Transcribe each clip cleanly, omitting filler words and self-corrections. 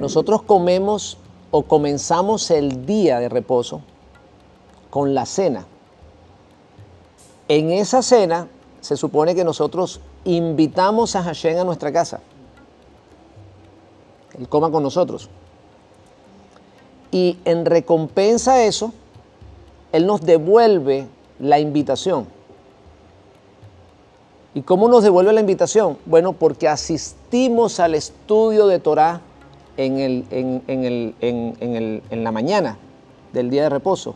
nosotros comemos o comenzamos el día de reposo con la cena. En esa cena se supone que nosotros invitamos a Hashem a nuestra casa. Él coma con nosotros. Y en recompensa a eso, Él nos devuelve la invitación. ¿Y cómo nos devuelve la invitación? Bueno, porque asistimos al estudio de Torah en la mañana del día de reposo.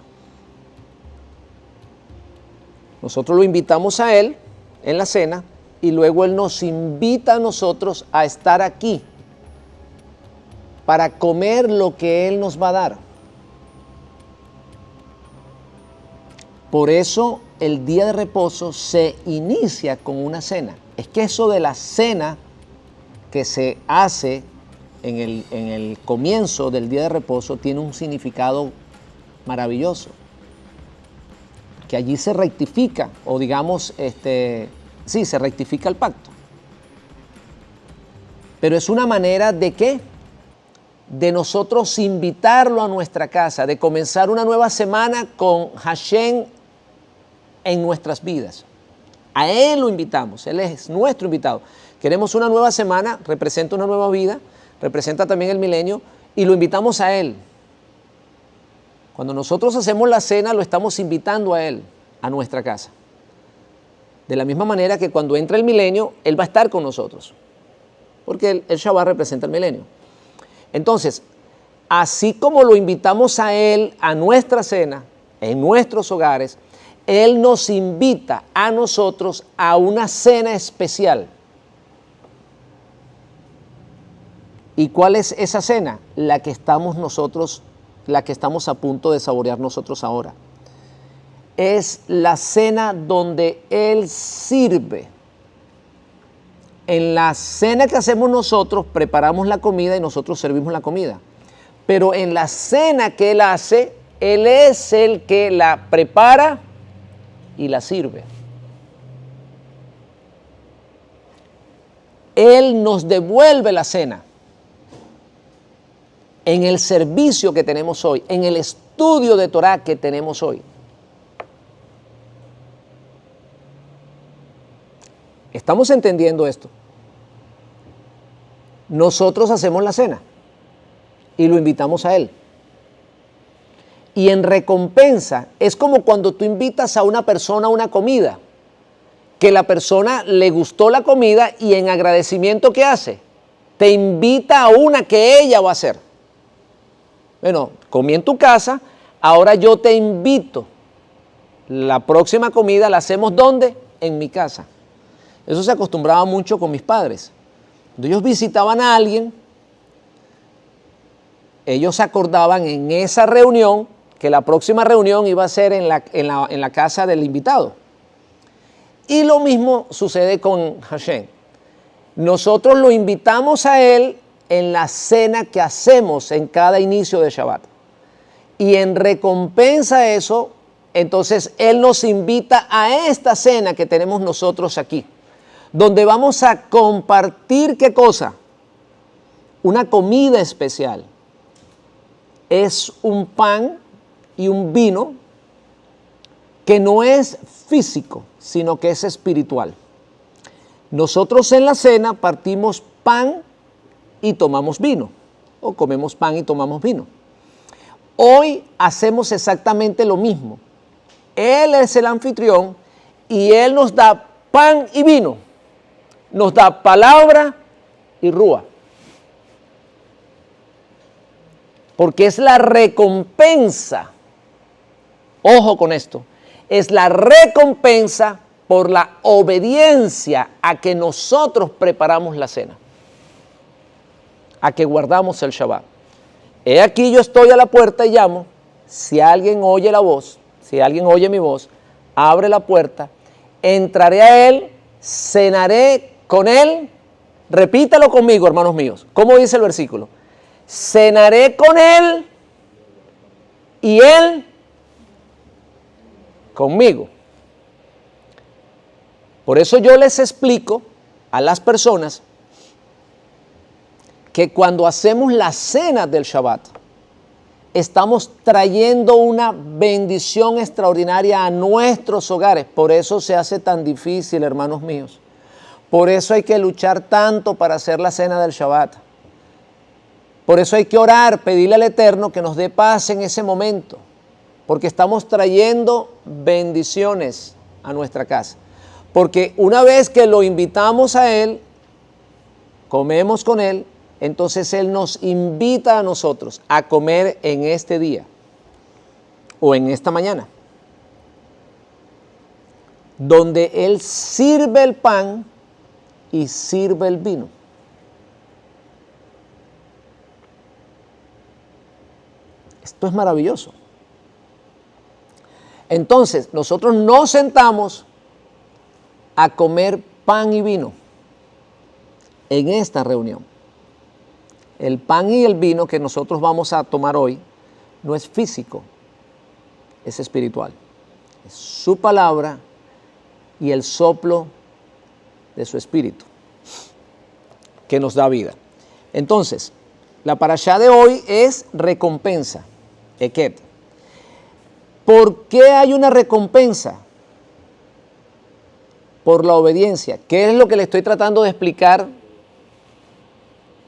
Nosotros lo invitamos a Él en la cena y luego Él nos invita a nosotros a estar aquí para comer lo que Él nos va a dar. Por eso el día de reposo se inicia con una cena. Es que eso de la cena que se hace en el comienzo del día de reposo tiene un significado maravilloso. Que allí se rectifica, o digamos, se rectifica el pacto. Pero es una manera de ¿qué? De nosotros invitarlo a nuestra casa, de comenzar una nueva semana con Hashem en nuestras vidas. A Él lo invitamos, Él es nuestro invitado. Queremos una nueva semana, representa una nueva vida, representa también el milenio, y lo invitamos a Él. Cuando nosotros hacemos la cena, lo estamos invitando a Él, a nuestra casa. De la misma manera que cuando entra el milenio, Él va a estar con nosotros, porque el Shabbat representa el milenio. Entonces, así como lo invitamos a Él a nuestra cena, en nuestros hogares, Él nos invita a nosotros a una cena especial. ¿Y cuál es esa cena? La que estamos a punto de saborear nosotros ahora. Es la cena donde Él sirve. En la cena que hacemos nosotros, preparamos la comida y nosotros servimos la comida. Pero en la cena que Él hace, Él es el que la prepara y la sirve. Él nos devuelve la cena en el servicio que tenemos hoy, en el estudio de Torah que tenemos hoy. ¿Estamos entendiendo esto? Nosotros hacemos la cena y lo invitamos a Él. Y en recompensa, es como cuando tú invitas a una persona a una comida, que la persona le gustó la comida y en agradecimiento, ¿qué hace? Te invita a una que ella va a hacer. Bueno, comí en tu casa, ahora yo te invito. La próxima comida la hacemos ¿dónde? En mi casa. Eso se acostumbraba mucho con mis padres. Cuando ellos visitaban a alguien, ellos acordaban en esa reunión que la próxima reunión iba a ser en la casa del invitado. Y lo mismo sucede con Hashem. Nosotros lo invitamos a Él en la cena que hacemos en cada inicio de Shabbat. Y en recompensa a eso, entonces Él nos invita a esta cena que tenemos nosotros aquí, donde vamos a compartir, ¿qué cosa? Una comida especial. Es un pan y un vino que no es físico, sino que es espiritual. Nosotros en la cena partimos pan y tomamos vino, o comemos pan y tomamos vino. Hoy hacemos exactamente lo mismo. Él es el anfitrión y Él nos da pan y vino, nos da palabra y rúa. Porque es la recompensa, ojo con esto, es la recompensa por la obediencia a que nosotros preparamos la cena, a que guardamos el Shabbat. He aquí yo estoy a la puerta y llamo. Si alguien oye la voz, si alguien oye mi voz, abre la puerta, entraré a él, cenaré con él. Repítalo conmigo, hermanos míos. ¿Cómo dice el versículo? Cenaré con él y él conmigo. Por eso yo les explico a las personas que cuando hacemos la cena del Shabbat, estamos trayendo una bendición extraordinaria a nuestros hogares. Por eso se hace tan difícil, hermanos míos. Por eso hay que luchar tanto para hacer la cena del Shabbat. Por eso hay que orar, pedirle al Eterno que nos dé paz en ese momento. Porque estamos trayendo bendiciones a nuestra casa. Porque una vez que lo invitamos a Él, comemos con Él, entonces Él nos invita a nosotros a comer en este día o en esta mañana, donde Él sirve el pan y sirve el vino. Esto es maravilloso. Entonces, nosotros nos sentamos a comer pan y vino en esta reunión. El pan y el vino que nosotros vamos a tomar hoy no es físico, es espiritual. Es su palabra y el soplo de su espíritu que nos da vida. Entonces, la parashá de hoy es recompensa, Eket. ¿Por qué hay una recompensa? Por la obediencia. ¿Qué es lo que le estoy tratando de explicar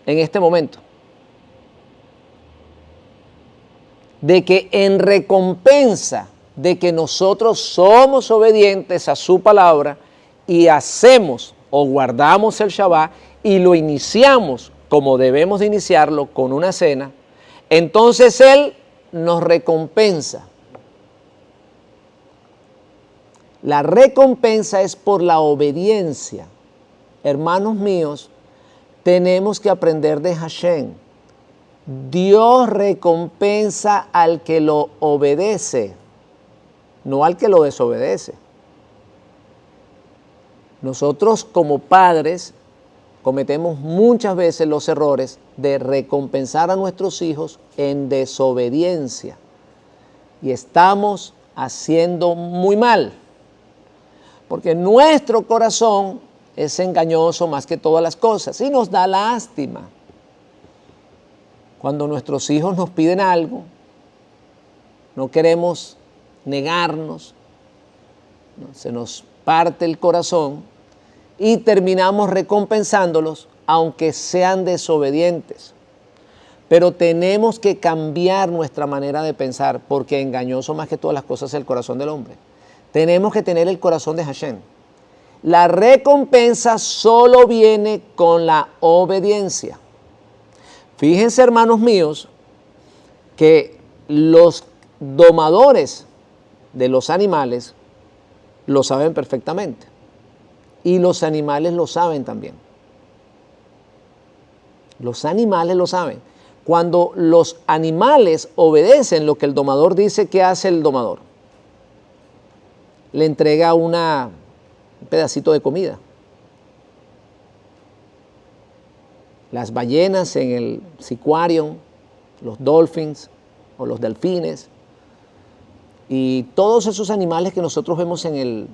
en este momento? De que en recompensa de que nosotros somos obedientes a su palabra y hacemos o guardamos el Shabbat y lo iniciamos como debemos de iniciarlo con una cena, entonces Él nos recompensa. La recompensa es por la obediencia. Hermanos míos, tenemos que aprender de Hashem. Dios recompensa al que lo obedece, no al que lo desobedece. Nosotros como padres cometemos muchas veces los errores de recompensar a nuestros hijos en desobediencia. Y estamos haciendo muy mal, porque nuestro corazón es engañoso más que todas las cosas y nos da lástima. Cuando nuestros hijos nos piden algo, no queremos negarnos, se nos parte el corazón y terminamos recompensándolos aunque sean desobedientes. Pero tenemos que cambiar nuestra manera de pensar, porque engañoso más que todas las cosas es el corazón del hombre. Tenemos que tener el corazón de Hashem. La recompensa solo viene con la obediencia. Fíjense, hermanos míos, que los domadores de los animales lo saben perfectamente. Y los animales lo saben también. Los animales lo saben. Cuando los animales obedecen lo que el domador dice, ¿qué hace el domador? Le entrega un pedacito de comida. Las ballenas en el Seaquarium, los dolphins o los delfines y todos esos animales que nosotros vemos en el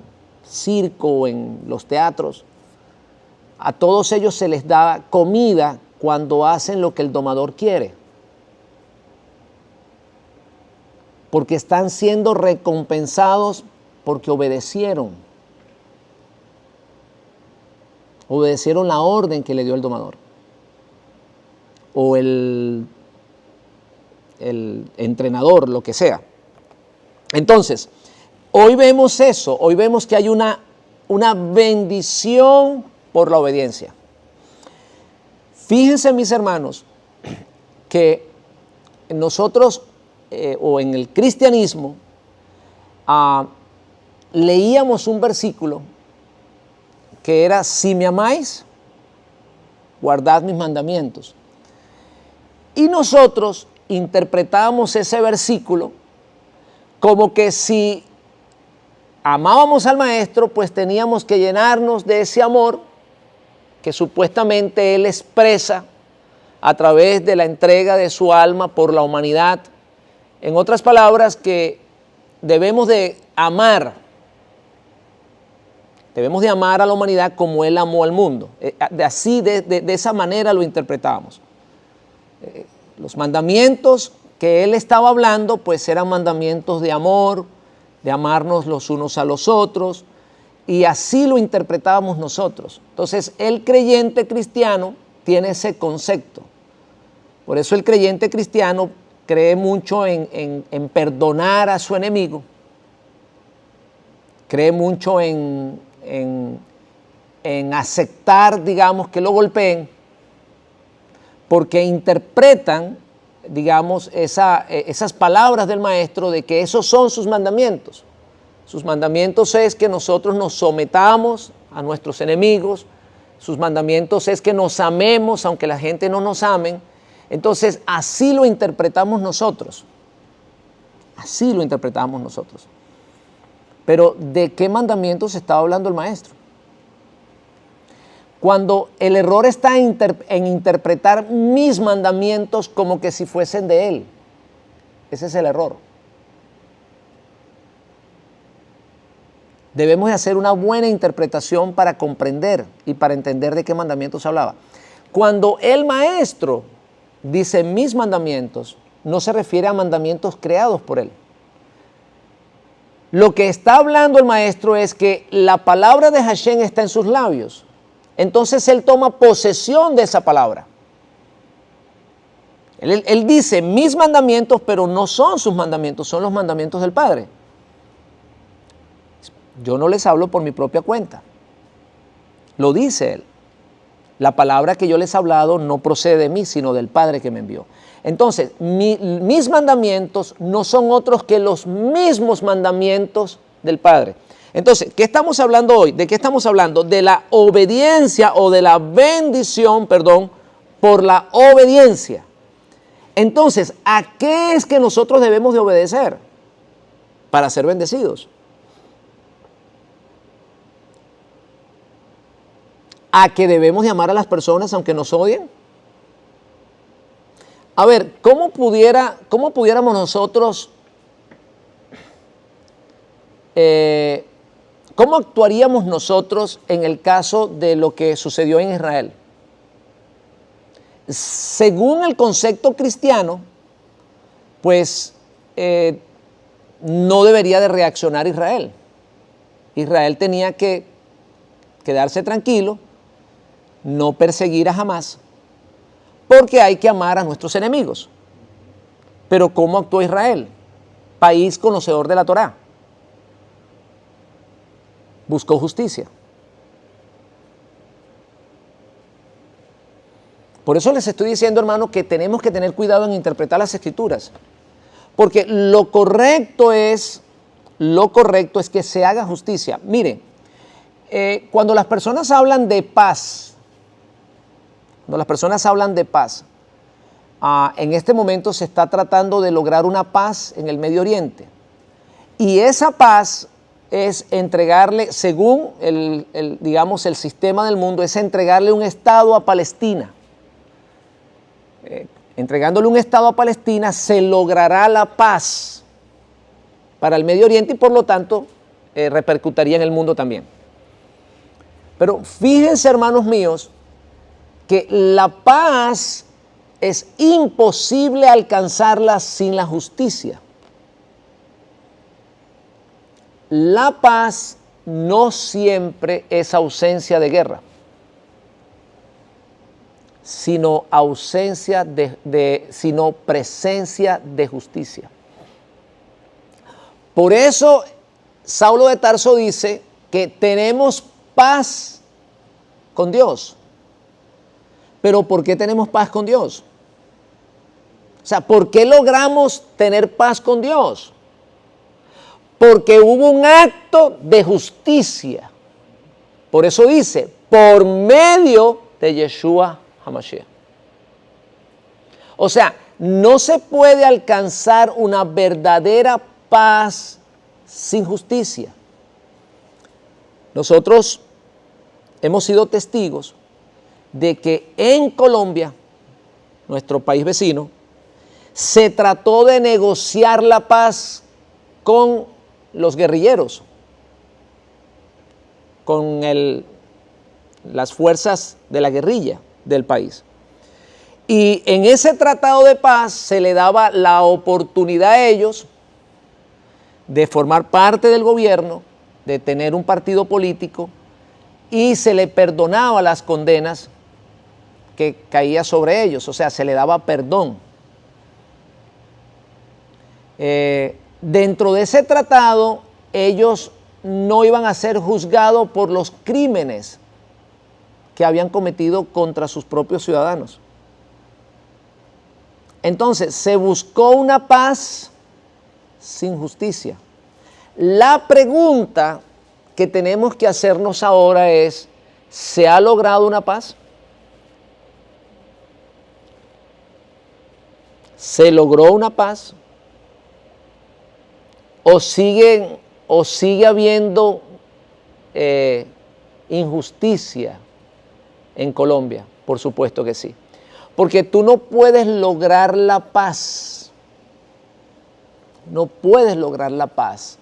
circo o en los teatros, a todos ellos se les da comida cuando hacen lo que el domador quiere, porque están siendo recompensados porque obedecieron la orden que le dio el domador o el entrenador, lo que sea. Entonces, hoy vemos eso, hoy vemos que hay una bendición por la obediencia. Fíjense, mis hermanos, que nosotros o en el cristianismo leíamos un versículo que era: si me amáis, guardad mis mandamientos. Y nosotros interpretábamos ese versículo como que si amábamos al Maestro, pues teníamos que llenarnos de ese amor que supuestamente Él expresa a través de la entrega de su alma por la humanidad. En otras palabras, que debemos de amar a la humanidad como Él amó al mundo. De esa manera lo interpretábamos. Los mandamientos que él estaba hablando, pues eran mandamientos de amor, de amarnos los unos a los otros, y así lo interpretábamos nosotros. Entonces, el creyente cristiano tiene ese concepto. Por eso el creyente cristiano cree mucho en perdonar a su enemigo, cree mucho en aceptar, digamos, que lo golpeen, porque interpretan, digamos, esas palabras del maestro de que esos son sus mandamientos. Sus mandamientos es que nosotros nos sometamos a nuestros enemigos, sus mandamientos es que nos amemos aunque la gente no nos amen. Entonces, así lo interpretamos nosotros. Así lo interpretamos nosotros. Pero, ¿de qué mandamientos estaba hablando el maestro? Cuando el error está en interpretar mis mandamientos como que si fuesen de él. Ese es el error. Debemos de hacer una buena interpretación para comprender y para entender de qué mandamientos hablaba. Cuando el maestro dice mis mandamientos, no se refiere a mandamientos creados por él. Lo que está hablando el maestro es que la palabra de Hashem está en sus labios. Entonces él toma posesión de esa palabra. Él dice mis mandamientos, pero no son sus mandamientos, son los mandamientos del Padre. Yo no les hablo por mi propia cuenta. Lo dice él. La palabra que yo les he hablado no procede de mí, sino del Padre que me envió. Entonces, mis mandamientos no son otros que los mismos mandamientos del Padre. Entonces, ¿qué estamos hablando hoy? ¿De qué estamos hablando? De la obediencia o de la bendición, por la obediencia. Entonces, ¿a qué es que nosotros debemos de obedecer para ser bendecidos? ¿A que debemos de amar a las personas aunque nos odien? A ver, ¿cómo pudiéramos nosotros, cómo actuaríamos nosotros en el caso de lo que sucedió en Israel? Según el concepto cristiano, pues no debería de reaccionar Israel. Israel tenía que quedarse tranquilo, no perseguir a Hamás, porque hay que amar a nuestros enemigos. Pero ¿cómo actuó Israel? País conocedor de la Torá. Buscó justicia. Por eso les estoy diciendo, hermano, que tenemos que tener cuidado en interpretar las Escrituras. Porque lo correcto es que se haga justicia. Mire, cuando las personas hablan de paz, en este momento se está tratando de lograr una paz en el Medio Oriente. Y esa paz es entregarle, según digamos, el sistema del mundo, es entregarle un Estado a Palestina. Entregándole un Estado a Palestina se logrará la paz para el Medio Oriente y por lo tanto repercutiría en el mundo también. Pero fíjense, hermanos míos, que la paz es imposible alcanzarla sin la justicia. La paz no siempre es ausencia de guerra, sino sino presencia de justicia. Por eso Saulo de Tarso dice que tenemos paz con Dios. Pero ¿por qué tenemos paz con Dios? O sea, ¿por qué logramos tener paz con Dios? Porque hubo un acto de justicia. Por eso dice, por medio de Yeshua HaMashiach. O sea, no se puede alcanzar una verdadera paz sin justicia. Nosotros hemos sido testigos de que en Colombia, nuestro país vecino, se trató de negociar la paz con los guerrilleros, con las fuerzas de la guerrilla del país. Y en ese tratado de paz se le daba la oportunidad a ellos de formar parte del gobierno, de tener un partido político, y se le perdonaba las condenas que caía sobre ellos, o sea, se le daba perdón. Dentro de ese tratado, ellos no iban a ser juzgados por los crímenes que habían cometido contra sus propios ciudadanos. Entonces, se buscó una paz sin justicia. La pregunta que tenemos que hacernos ahora es, ¿se ha logrado una paz? ¿Se logró una paz? ¿O sigue habiendo injusticia en Colombia? Por supuesto que sí. Porque tú no puedes lograr la paz. No puedes lograr la paz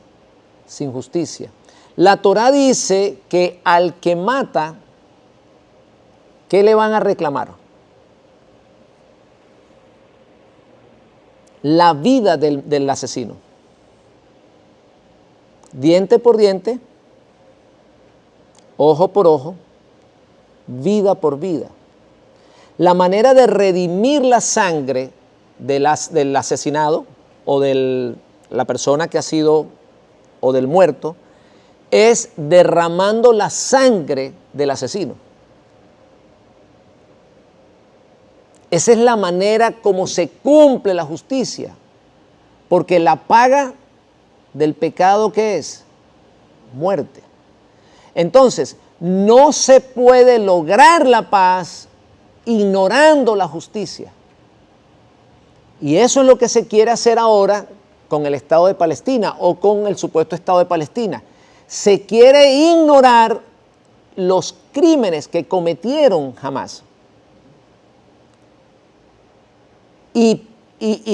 sin justicia. La Torá dice que al que mata, ¿qué le van a reclamar? La vida del asesino. Diente por diente, ojo por ojo, vida por vida. La manera de redimir la sangre del asesinado o de la persona que ha sido, o del muerto, es derramando la sangre del asesino. Esa es la manera como se cumple la justicia, porque la paga del pecado, ¿qué es? Muerte. Entonces, no se puede lograr la paz ignorando la justicia. Y eso es lo que se quiere hacer ahora con el Estado de Palestina o con el supuesto Estado de Palestina. Se quiere ignorar los crímenes que cometieron Hamás y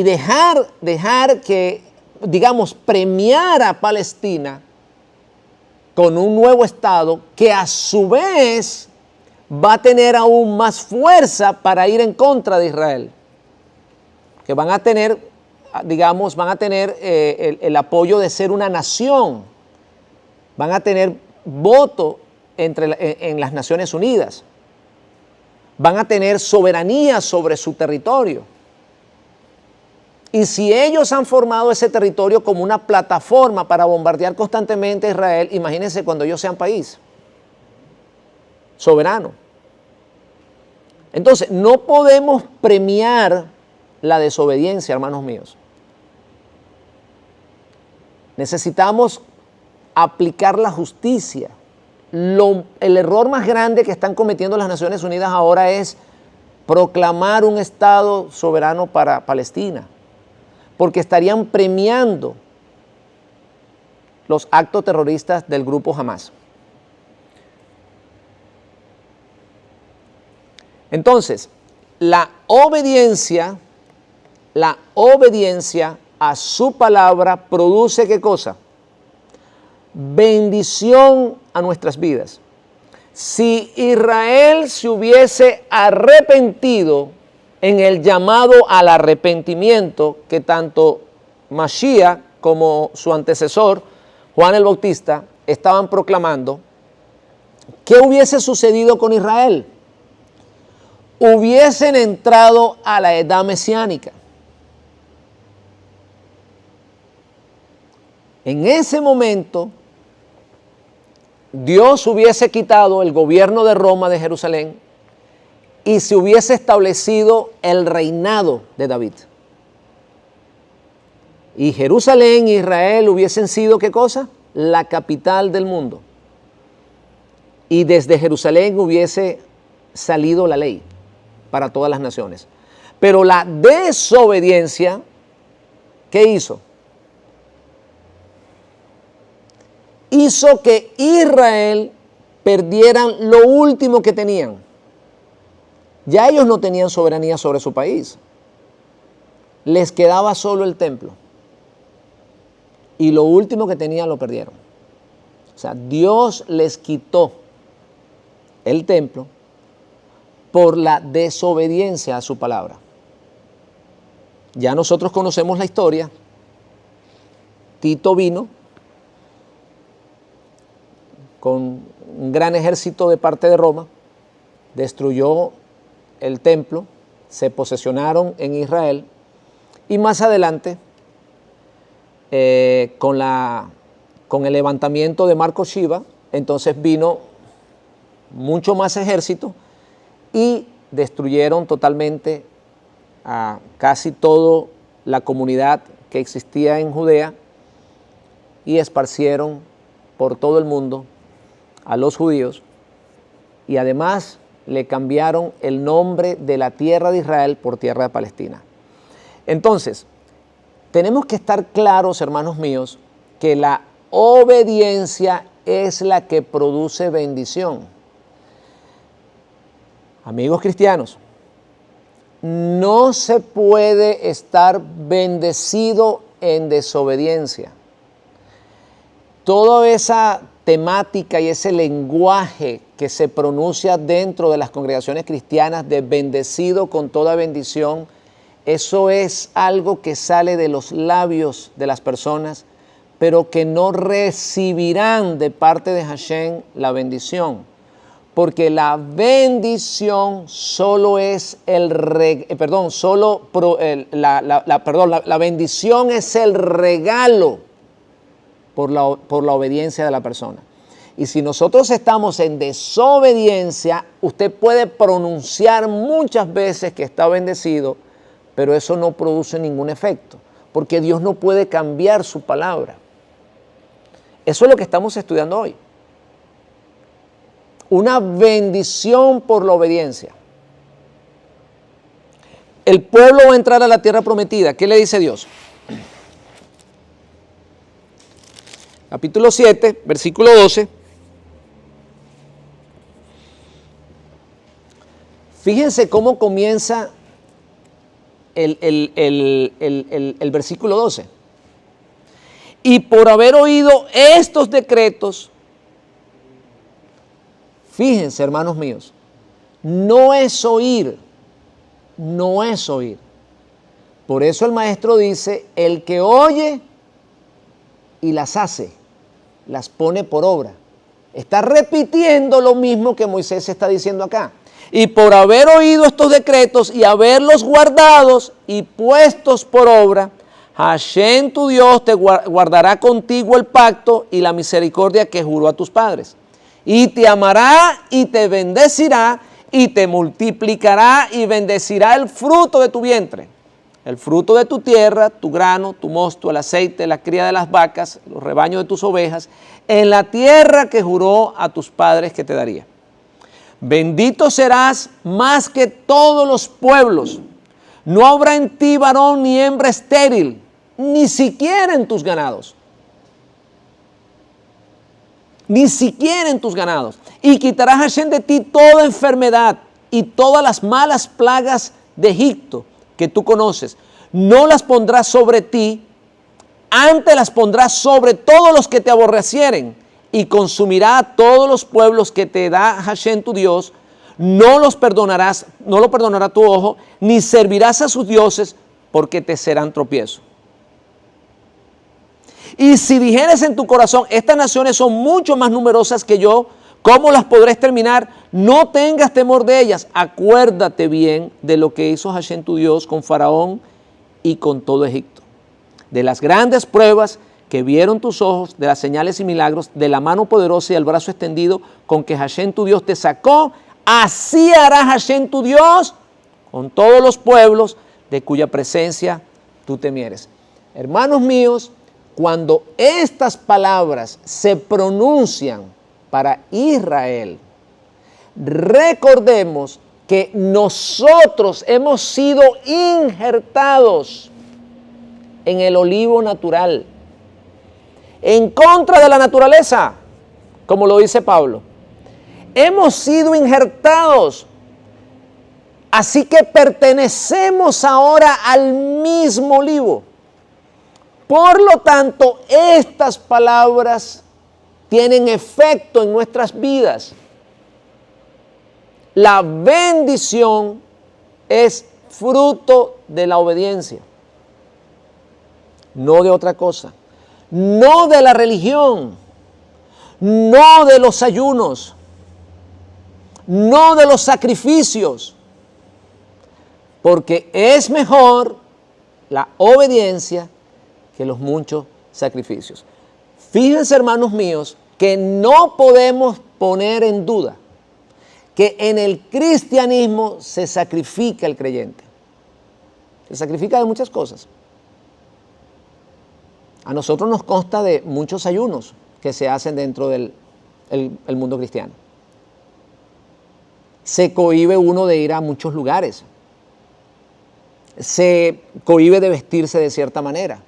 dejar que, digamos, premiar a Palestina con un nuevo Estado que a su vez va a tener aún más fuerza para ir en contra de Israel, que van a tener, digamos, el apoyo de ser una nación, van a tener voto en las Naciones Unidas, van a tener soberanía sobre su territorio. Y si ellos han formado ese territorio como una plataforma para bombardear constantemente a Israel, imagínense cuando ellos sean país soberano. Entonces, no podemos premiar la desobediencia, hermanos míos. Necesitamos aplicar la justicia. El error más grande que están cometiendo las Naciones Unidas ahora es proclamar un Estado soberano para Palestina, porque estarían premiando los actos terroristas del grupo Hamás. Entonces, la obediencia a su palabra produce ¿qué cosa? Bendición a nuestras vidas. Si Israel se hubiese arrepentido en el llamado al arrepentimiento que tanto Mashiach como su antecesor, Juan el Bautista, estaban proclamando, ¿qué hubiese sucedido con Israel? Hubiesen entrado a la edad mesiánica. En ese momento, Dios hubiese quitado el gobierno de Roma de Jerusalén y se hubiese establecido el reinado de David. Y Jerusalén e Israel hubiesen sido, ¿qué cosa? La capital del mundo. Y desde Jerusalén hubiese salido la ley para todas las naciones. Pero la desobediencia, ¿qué hizo? Hizo que Israel perdieran lo último que tenían. Ya ellos no tenían soberanía sobre su país. Les quedaba solo el templo. Y lo último que tenían lo perdieron. O sea, Dios les quitó el templo por la desobediencia a su palabra. Ya nosotros conocemos la historia. Tito vino con un gran ejército de parte de Roma, destruyó el templo, se posesionaron en Israel y más adelante, con el levantamiento de Marco Shiva, entonces vino mucho más ejército y destruyeron totalmente a casi toda la comunidad que existía en Judea y esparcieron por todo el mundo a los judíos y además le cambiaron el nombre de la tierra de Israel por tierra de Palestina. Entonces, tenemos que estar claros, hermanos míos, que la obediencia es la que produce bendición. Amigos cristianos, no se puede estar bendecido en desobediencia. Toda esa temática y ese lenguaje que se pronuncia dentro de las congregaciones cristianas de bendecido con toda bendición, eso es algo que sale de los labios de las personas, pero que no recibirán de parte de Hashem la bendición. Porque la bendición solo es la bendición es el regalo por la obediencia de la persona. Y si nosotros estamos en desobediencia, usted puede pronunciar muchas veces que está bendecido, pero eso no produce ningún efecto, porque Dios no puede cambiar su palabra. Eso es lo que estamos estudiando hoy. Una bendición por la obediencia. El pueblo va a entrar a la tierra prometida. ¿Qué le dice Dios? Capítulo 7, versículo 12. Fíjense cómo comienza el versículo 12. Y por haber oído estos decretos, fíjense, hermanos míos, no es oír, no es oír. Por eso el maestro dice, el que oye y las hace, las pone por obra. Está repitiendo lo mismo que Moisés está diciendo acá. Y por haber oído estos decretos y haberlos guardados y puestos por obra, Hashem tu Dios te guardará contigo el pacto y la misericordia que juró a tus padres. Y te amará y te bendecirá y te multiplicará y bendecirá el fruto de tu vientre, el fruto de tu tierra, tu grano, tu mosto, el aceite, la cría de las vacas, los rebaños de tus ovejas, en la tierra que juró a tus padres que te daría. Bendito serás más que todos los pueblos. No habrá en ti varón ni hembra estéril, ni siquiera en tus ganados. Ni siquiera en tus ganados. Y quitará Hashem de ti toda enfermedad y todas las malas plagas de Egipto que tú conoces. No las pondrás sobre ti, antes las pondrás sobre todos los que te aborrecieren, y consumirá a todos los pueblos que te da Hashem tu Dios. No lo perdonará tu ojo, ni servirás a sus dioses, porque te serán tropiezo. Y si dijeres en tu corazón, estas naciones son mucho más numerosas que yo, ¿cómo las podré exterminar? No tengas temor de ellas. Acuérdate bien de lo que hizo Hashem tu Dios con Faraón y con todo Egipto, de las grandes pruebas que vieron tus ojos, de las señales y milagros, de la mano poderosa y el brazo extendido con que Hashem tu Dios te sacó. Así hará Hashem tu Dios con todos los pueblos de cuya presencia tú temieres. Hermanos míos, cuando estas palabras se pronuncian para Israel, recordemos que nosotros hemos sido injertados en el olivo natural, en contra de la naturaleza, como lo dice Pablo. Hemos sido injertados, así que pertenecemos ahora al mismo olivo. Por lo tanto, estas palabras tienen efecto en nuestras vidas. La bendición es fruto de la obediencia, no de otra cosa, no de la religión, no de los ayunos, no de los sacrificios, porque es mejor la obediencia que los muchos sacrificios. Fíjense, hermanos míos, que no podemos poner en duda que en el cristianismo se sacrifica el creyente. Se sacrifica de muchas cosas. A nosotros nos consta de muchos ayunos que se hacen dentro del mundo cristiano. Se cohíbe uno de ir a muchos lugares. Se cohíbe de vestirse de cierta manera.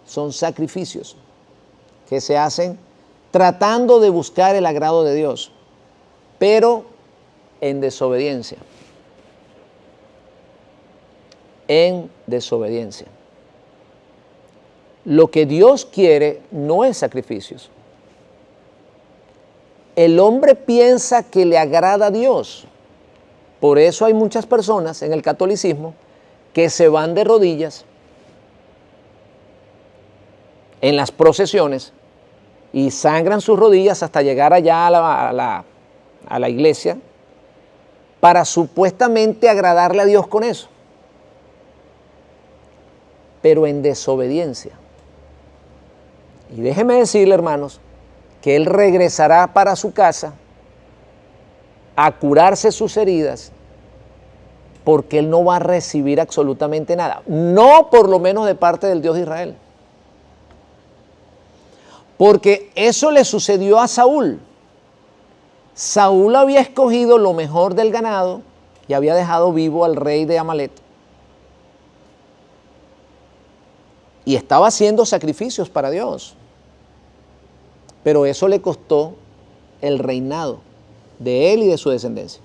Son sacrificios que se hacen tratando de buscar el agrado de Dios, pero en desobediencia. En desobediencia. Lo que Dios quiere no es sacrificios. El hombre piensa que le agrada a Dios. Por eso hay muchas personas en el catolicismo que se van de rodillas en las procesiones y sangran sus rodillas hasta llegar allá a la iglesia para supuestamente agradarle a Dios con eso, pero en desobediencia. Y déjeme decirle, hermanos, que Él regresará para su casa a curarse sus heridas, porque Él no va a recibir absolutamente nada, no por lo menos de parte del Dios de Israel. Porque eso le sucedió a Saúl. Saúl había escogido lo mejor del ganado y había dejado vivo al rey de Amalek. Y estaba haciendo sacrificios para Dios. Pero eso le costó el reinado de él y de su descendencia.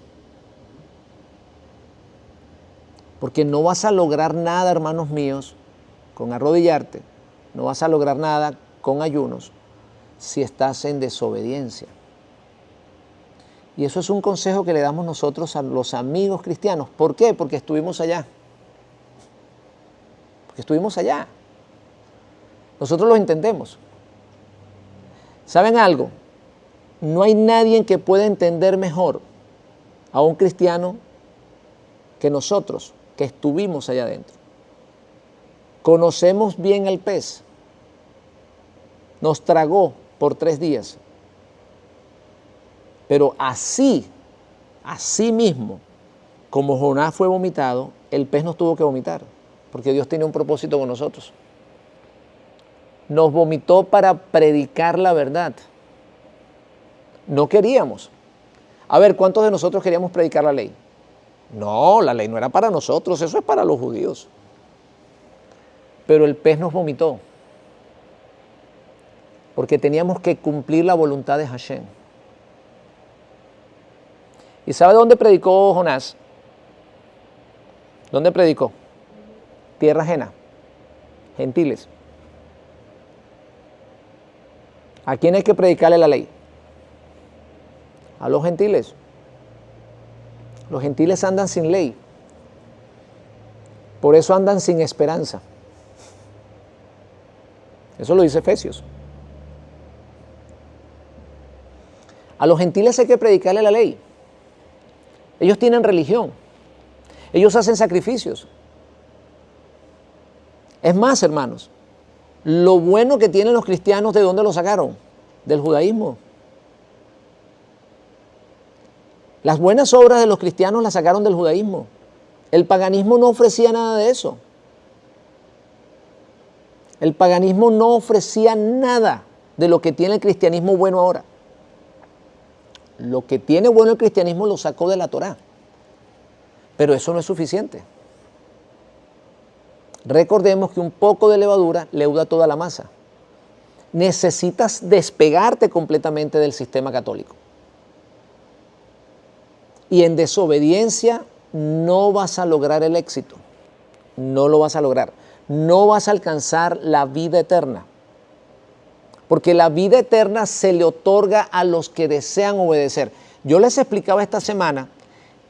Porque no vas a lograr nada, hermanos míos, con arrodillarte. No vas a lograr nada con ayunos si estás en desobediencia. Y eso es un consejo que le damos nosotros a los amigos cristianos. ¿Por qué? Porque estuvimos allá. Porque estuvimos allá. Nosotros lo entendemos. ¿Saben algo? No hay nadie que pueda entender mejor a un cristiano que nosotros, que estuvimos allá adentro. Conocemos bien al pez. Nos tragó por 3 días. Pero así mismo, como Jonás fue vomitado, el pez nos tuvo que vomitar, porque Dios tiene un propósito con nosotros. Nos vomitó para predicar la verdad. No queríamos. A ver, ¿cuántos de nosotros queríamos predicar la ley? No, la ley no era para nosotros, eso es para los judíos. Pero el pez nos vomitó, porque teníamos que cumplir la voluntad de Hashem. ¿Y sabe dónde predicó Jonás? ¿Dónde predicó? Tierra ajena, gentiles. ¿A quién hay que predicarle la ley? A los gentiles. Los gentiles andan sin ley. Por eso andan sin esperanza. Eso lo dice Efesios. A los gentiles hay que predicarle la ley. Ellos tienen religión. Ellos hacen sacrificios. Es más, hermanos, lo bueno que tienen los cristianos, ¿de dónde lo sacaron? Del judaísmo. Las buenas obras de los cristianos las sacaron del judaísmo. El paganismo no ofrecía nada de eso. El paganismo no ofrecía nada de lo que tiene el cristianismo bueno ahora. Lo que tiene bueno el cristianismo lo sacó de la Torá. Pero eso no es suficiente. Recordemos que un poco de levadura leuda toda la masa. Necesitas despegarte completamente del sistema católico. Y en desobediencia no vas a lograr el éxito. No lo vas a lograr. No vas a alcanzar la vida eterna. Porque la vida eterna se le otorga a los que desean obedecer. Yo les explicaba esta semana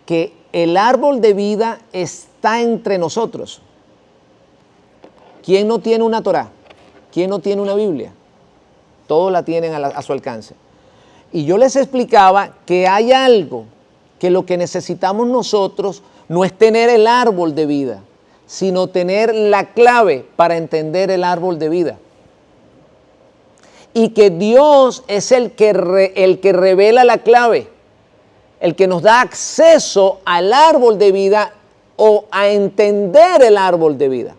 que el árbol de vida está entre nosotros. ¿Quién no tiene una Torá? ¿Quién no tiene una Biblia? Todos la tienen a su alcance. Y yo les explicaba que hay algo que lo que necesitamos nosotros no es tener el árbol de vida, sino tener la clave para entender el árbol de vida. Y que Dios es el que revela la clave, el que nos da acceso al árbol de vida o a entender el árbol de vida.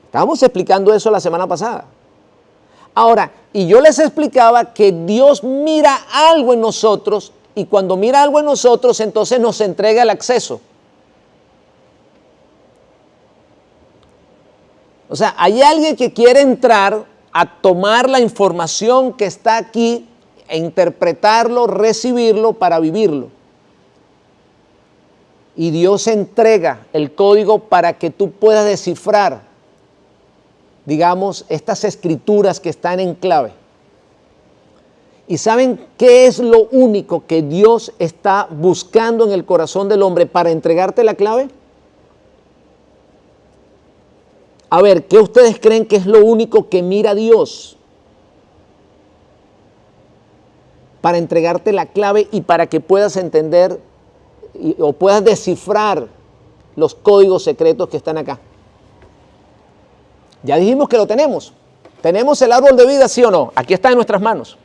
Estábamos explicando eso la semana pasada. Ahora, y yo les explicaba que Dios mira algo en nosotros y cuando mira algo en nosotros, entonces nos entrega el acceso. O sea, hay alguien que quiere entrar a tomar la información que está aquí e interpretarlo, recibirlo para vivirlo. Y Dios entrega el código para que tú puedas descifrar, digamos, estas escrituras que están en clave. ¿Y saben qué es lo único que Dios está buscando en el corazón del hombre para entregarte la clave? A ver, ¿qué ustedes creen que es lo único que mira Dios para entregarte la clave y para que puedas entender o puedas descifrar los códigos secretos que están acá? Ya dijimos que lo tenemos. ¿Tenemos el árbol de vida, sí o no? Aquí está en nuestras manos.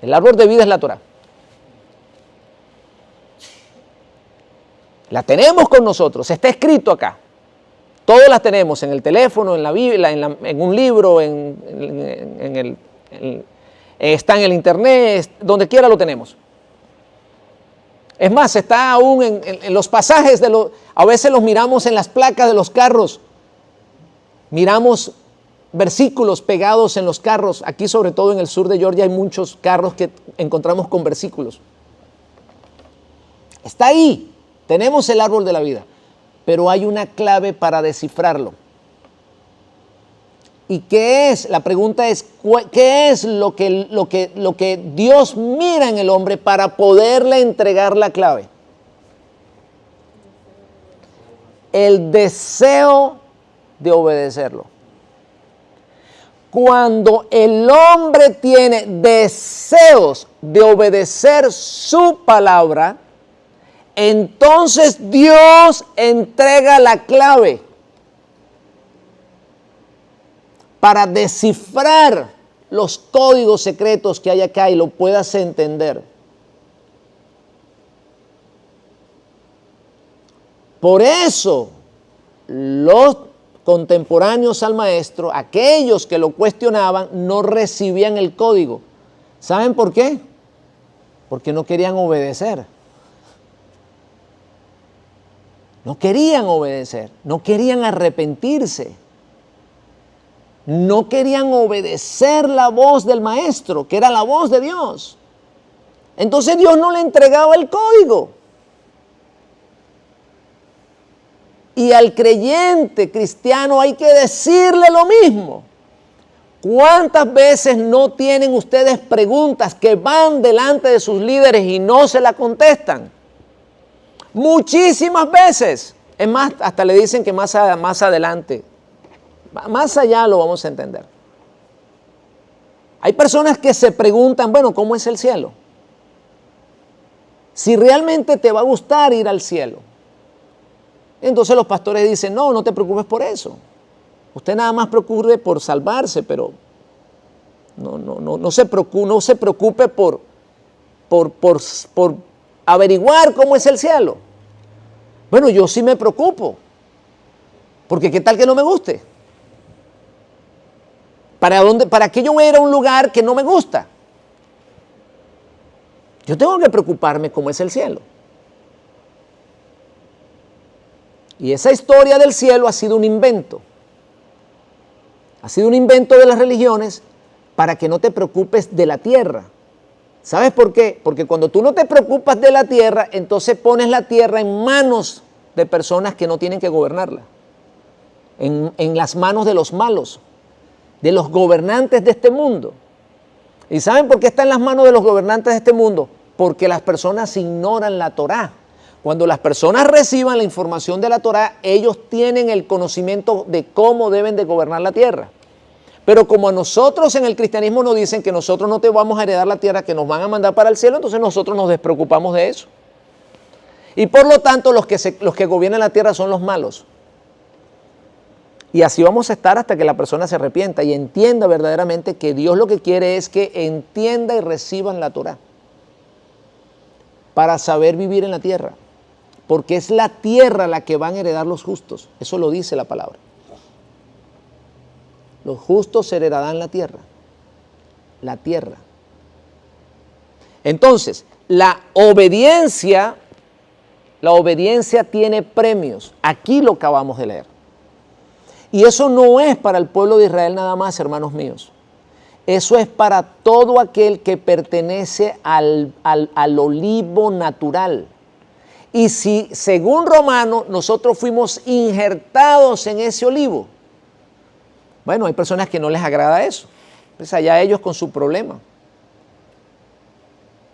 El árbol de vida es la Torá. La tenemos con nosotros, está escrito acá. Todas las tenemos en el teléfono, en la Biblia, en un libro, está en el internet, donde quiera lo tenemos. Es más, está aún en los pasajes, a veces los miramos en las placas de los carros. Miramos versículos pegados en los carros. Aquí, sobre todo en el sur de Georgia, hay muchos carros que encontramos con versículos. Está ahí, tenemos el árbol de la vida. Pero hay una clave para descifrarlo. ¿Y qué es? La pregunta es, ¿qué es lo que Dios mira en el hombre para poderle entregar la clave? El deseo de obedecerlo. Cuando el hombre tiene deseos de obedecer su palabra, entonces Dios entrega la clave para descifrar los códigos secretos que hay acá y lo puedas entender. Por eso, los contemporáneos al maestro, aquellos que lo cuestionaban, no recibían el código. ¿Saben por qué? Porque no querían obedecer. No querían obedecer, no querían arrepentirse, no querían obedecer la voz del maestro, que era la voz de Dios. Entonces Dios no le entregaba el código. Y al creyente cristiano hay que decirle lo mismo. ¿Cuántas veces no tienen ustedes preguntas que van delante de sus líderes y no se la contestan? Muchísimas veces. Es más, hasta le dicen que más adelante, más allá lo vamos a entender. Hay personas que se preguntan, bueno, ¿cómo es el cielo? Si realmente te va a gustar ir al cielo. Entonces los pastores dicen, no te preocupes por eso. Usted nada más preocupe por salvarse, pero no se preocupe por averiguar cómo es el cielo. Bueno, yo sí me preocupo, porque ¿qué tal que no me guste? ¿Para qué yo voy a ir a un lugar que no me gusta? Yo tengo que preocuparme cómo es el cielo. Y esa historia del cielo ha sido un invento. Ha sido un invento de las religiones para que no te preocupes de la tierra. ¿Sabes por qué? Porque cuando tú no te preocupas de la tierra, entonces pones la tierra en manos de personas que no tienen que gobernarla. En las manos de los malos, de los gobernantes de este mundo. ¿Y saben por qué está en las manos de los gobernantes de este mundo? Porque las personas ignoran la Torá. Cuando las personas reciban la información de la Torá, ellos tienen el conocimiento de cómo deben de gobernar la tierra. Pero como a nosotros en el cristianismo nos dicen que nosotros no te vamos a heredar la tierra, que nos van a mandar para el cielo, entonces nosotros nos despreocupamos de eso. Y por lo tanto los que gobiernan la tierra son los malos. Y así vamos a estar hasta que la persona se arrepienta y entienda verdaderamente que Dios lo que quiere es que entienda y reciban la Torá para saber vivir en la tierra. Porque es la tierra la que van a heredar los justos. Eso lo dice la palabra. Los justos heredarán la tierra. La tierra. Entonces, la obediencia tiene premios. Aquí lo acabamos de leer. Y eso no es para el pueblo de Israel nada más, hermanos míos. Eso es para todo aquel que pertenece al olivo natural. Y si, según Romanos, nosotros fuimos injertados en ese olivo, bueno, hay personas que no les agrada eso. Pues allá ellos con su problema.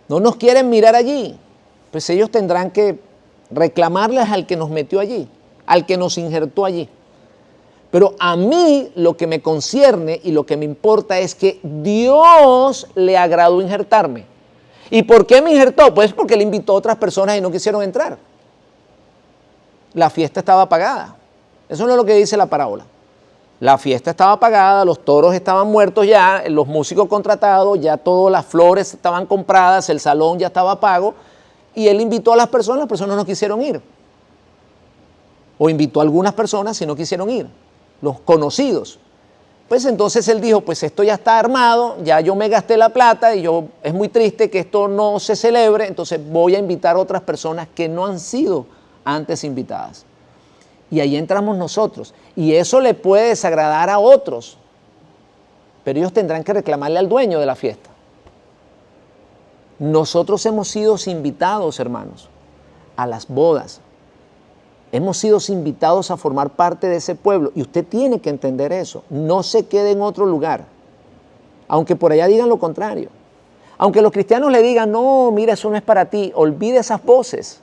No nos quieren mirar allí. Pues ellos tendrán que reclamarles al que nos metió allí, al que nos injertó allí. Pero a mí lo que me concierne y lo que me importa es que Dios le agradó injertarme. ¿Y por qué me injertó? Pues porque le invitó a otras personas y no quisieron entrar. La fiesta estaba pagada. Eso no es lo que dice la parábola. La fiesta estaba pagada, los toros estaban muertos ya, los músicos contratados, ya todas las flores estaban compradas, el salón ya estaba pago, y él invitó a las personas no quisieron ir. O invitó a algunas personas y no quisieron ir, los conocidos. Pues entonces él dijo, pues esto ya está armado, ya yo me gasté la plata y es muy triste que esto no se celebre, entonces voy a invitar a otras personas que no han sido antes invitadas. Y ahí entramos nosotros. Y eso le puede desagradar a otros, pero ellos tendrán que reclamarle al dueño de la fiesta. Nosotros hemos sido invitados, hermanos, a las bodas. Hemos sido invitados a formar parte de ese pueblo y usted tiene que entender eso. No se quede en otro lugar, aunque por allá digan lo contrario. Aunque los cristianos le digan, no, mira, eso no es para ti, olvide esas voces.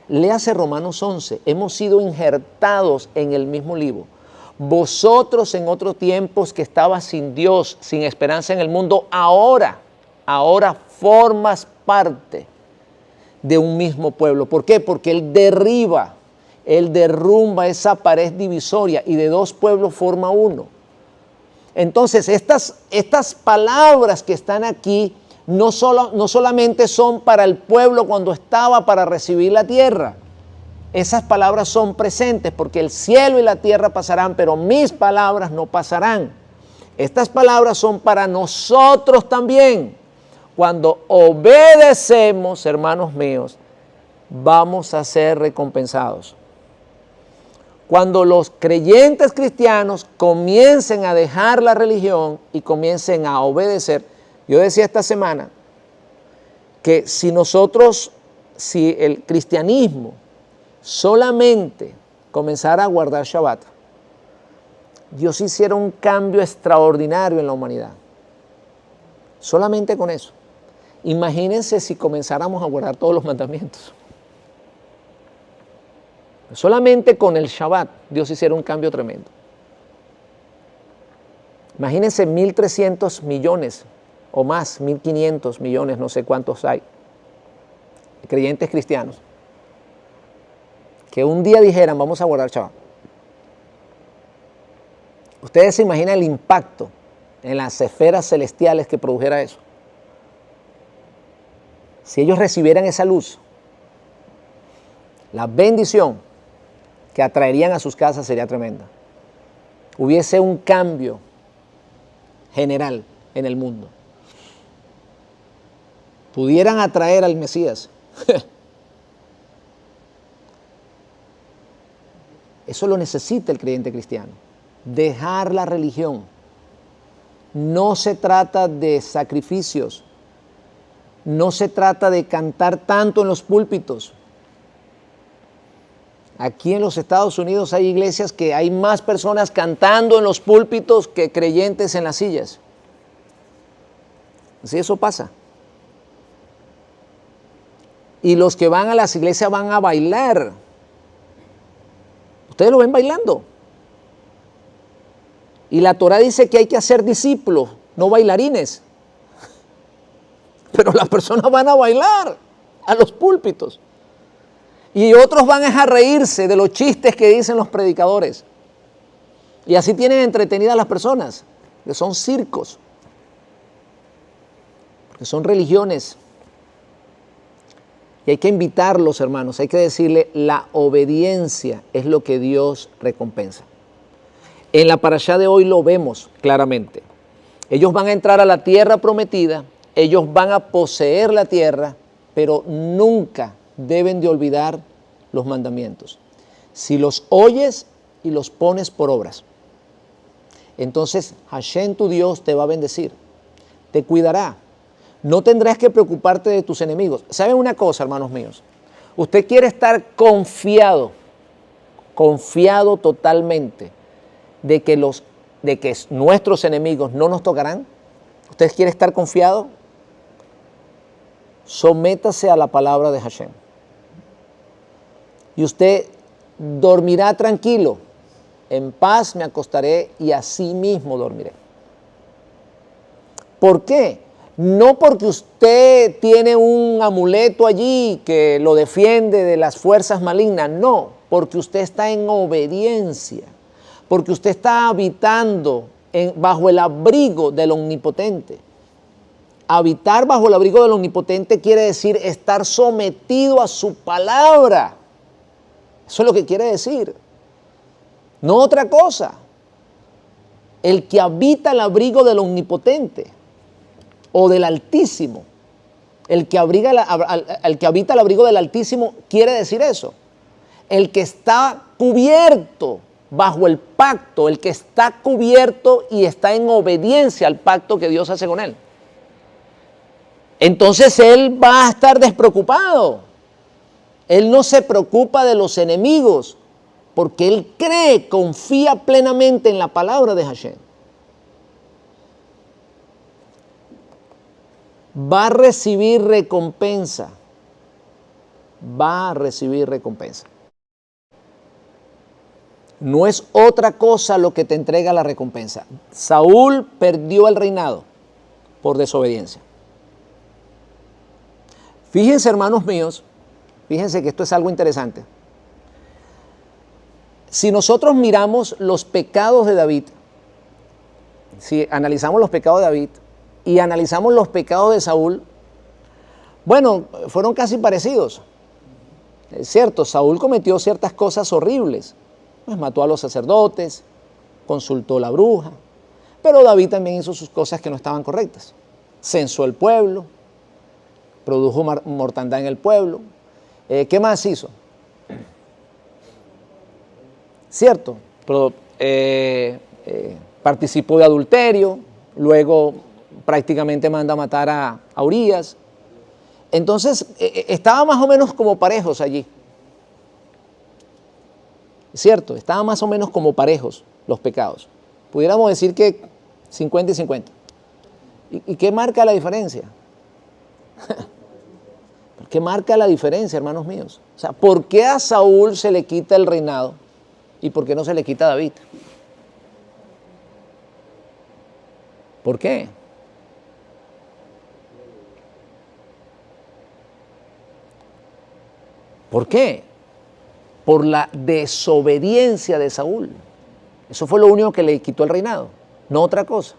Léase Romanos 11, hemos sido injertados en el mismo libro. Vosotros en otros tiempos que estabas sin Dios, sin esperanza en el mundo, ahora formas parte de un mismo pueblo. ¿Por qué? Porque Él derrumba esa pared divisoria y de dos pueblos forma uno. Entonces, estas palabras que están aquí no solamente son para el pueblo cuando estaba para recibir la tierra. Esas palabras son presentes porque el cielo y la tierra pasarán, pero mis palabras no pasarán. Estas palabras son para nosotros también. Cuando obedecemos, hermanos míos, vamos a ser recompensados. Cuando los creyentes cristianos comiencen a dejar la religión y comiencen a obedecer. Yo decía esta semana que si el cristianismo solamente comenzara a guardar Shabbat, Dios hiciera un cambio extraordinario en la humanidad. Solamente con eso. Imagínense si comenzáramos a guardar todos los mandamientos. Solamente con el Shabbat Dios hiciera un cambio tremendo. Imagínense 1.300 millones o más, 1.500 millones, no sé cuántos hay, creyentes cristianos, que un día dijeran, vamos a guardar Shabbat. Ustedes se imaginan el impacto en las esferas celestiales que produjera eso. Si ellos recibieran esa luz, la bendición que atraerían a sus casas sería tremenda. Hubiese un cambio general en el mundo. Pudieran atraer al Mesías. Eso lo necesita el creyente cristiano. Dejar la religión. No se trata de sacrificios. No se trata de cantar tanto en los púlpitos. Aquí en los Estados Unidos hay iglesias que hay más personas cantando en los púlpitos que creyentes en las sillas. Así eso pasa. Y los que van a las iglesias van a bailar. Ustedes lo ven bailando. Y la Torá dice que hay que hacer discípulos, no bailarines. Pero las personas van a bailar a los púlpitos. Y otros van a reírse de los chistes que dicen los predicadores. Y así tienen entretenidas las personas, que son circos, que son religiones. Y hay que invitarlos, hermanos, hay que decirle, la obediencia es lo que Dios recompensa. En la parashá de hoy lo vemos claramente. Ellos van a entrar a la tierra prometida, ellos van a poseer la tierra, pero nunca deben de olvidar los mandamientos. Si los oyes y los pones por obras, entonces Hashem, tu Dios, te va a bendecir, te cuidará. No tendrás que preocuparte de tus enemigos. ¿Saben una cosa, hermanos míos? Usted quiere estar confiado totalmente de que nuestros enemigos no nos tocarán. ¿Usted quiere estar confiado? Sométase a la palabra de Hashem. Y usted dormirá tranquilo. En paz me acostaré y así mismo dormiré. ¿Por qué? No porque usted tiene un amuleto allí que lo defiende de las fuerzas malignas, no, porque usted está en obediencia, porque usted está habitando bajo el abrigo del Omnipotente. Habitar bajo el abrigo del Omnipotente quiere decir estar sometido a su palabra. Eso es lo que quiere decir, no otra cosa. El que habita el abrigo del Omnipotente o del Altísimo, el que habita el abrigo del Altísimo quiere decir eso. El que está cubierto bajo el pacto, el que está cubierto y está en obediencia al pacto que Dios hace con él. Entonces él va a estar despreocupado. Él no se preocupa de los enemigos porque él cree, confía plenamente en la palabra de Hashem. Va a recibir recompensa. Va a recibir recompensa. No es otra cosa lo que te entrega la recompensa. Saúl perdió el reinado por desobediencia. Fíjense, hermanos míos, fíjense que esto es algo interesante. Si nosotros miramos los pecados de David, si analizamos los pecados de David y analizamos los pecados de Saúl, bueno, fueron casi parecidos. Es cierto, Saúl cometió ciertas cosas horribles. Pues mató a los sacerdotes, consultó a la bruja, pero David también hizo sus cosas que no estaban correctas. Censó el pueblo, produjo mortandad en el pueblo. ¿Qué más hizo? Cierto, pero, participó de adulterio, luego prácticamente manda a matar a Urías. Entonces, estaba más o menos como parejos allí. Cierto, estaban más o menos como parejos los pecados. Pudiéramos decir que 50 y 50. ¿Y qué marca la diferencia? ¿Qué marca la diferencia, hermanos míos? O sea, ¿por qué a Saúl se le quita el reinado y por qué no se le quita a David? ¿Por qué? ¿Por qué? Por la desobediencia de Saúl. Eso fue lo único que le quitó el reinado, no otra cosa.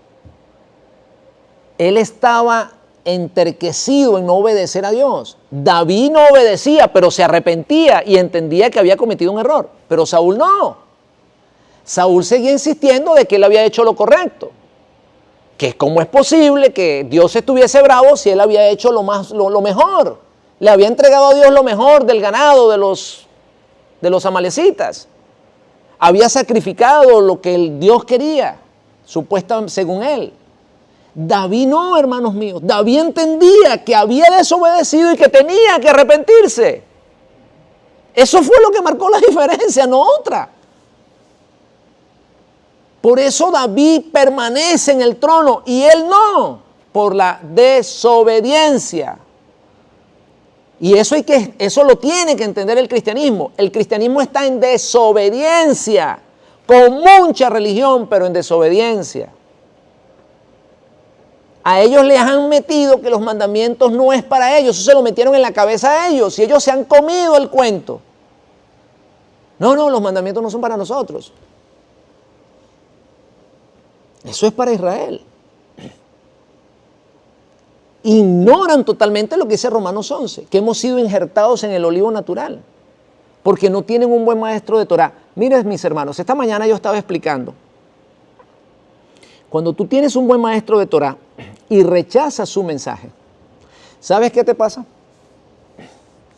Él estaba enterquecido en no obedecer a Dios. David no obedecía, pero se arrepentía y entendía que había cometido un error. Pero Saúl no. Saúl seguía insistiendo de que él había hecho lo correcto. Que cómo es posible que Dios estuviese bravo si él había hecho lo mejor. Le había entregado a Dios lo mejor del ganado de los amalecitas. Había sacrificado lo que el Dios quería, supuestamente según él. David no, hermanos míos. David entendía que había desobedecido y que tenía que arrepentirse. Eso fue lo que marcó la diferencia, no otra. Por eso David permanece en el trono y él no, por la desobediencia. Y eso lo tiene que entender el cristianismo. El cristianismo está en desobediencia, con mucha religión, pero en desobediencia. A ellos les han metido que los mandamientos no es para ellos, eso se lo metieron en la cabeza a ellos y ellos se han comido el cuento. No, los mandamientos no son para nosotros. Eso es para Israel. Ignoran totalmente lo que dice Romanos 11, que hemos sido injertados en el olivo natural, porque no tienen un buen maestro de Torah. Miren, mis hermanos, esta mañana yo estaba explicando, cuando tú tienes un buen maestro de Torah y rechazas su mensaje, ¿sabes qué te pasa?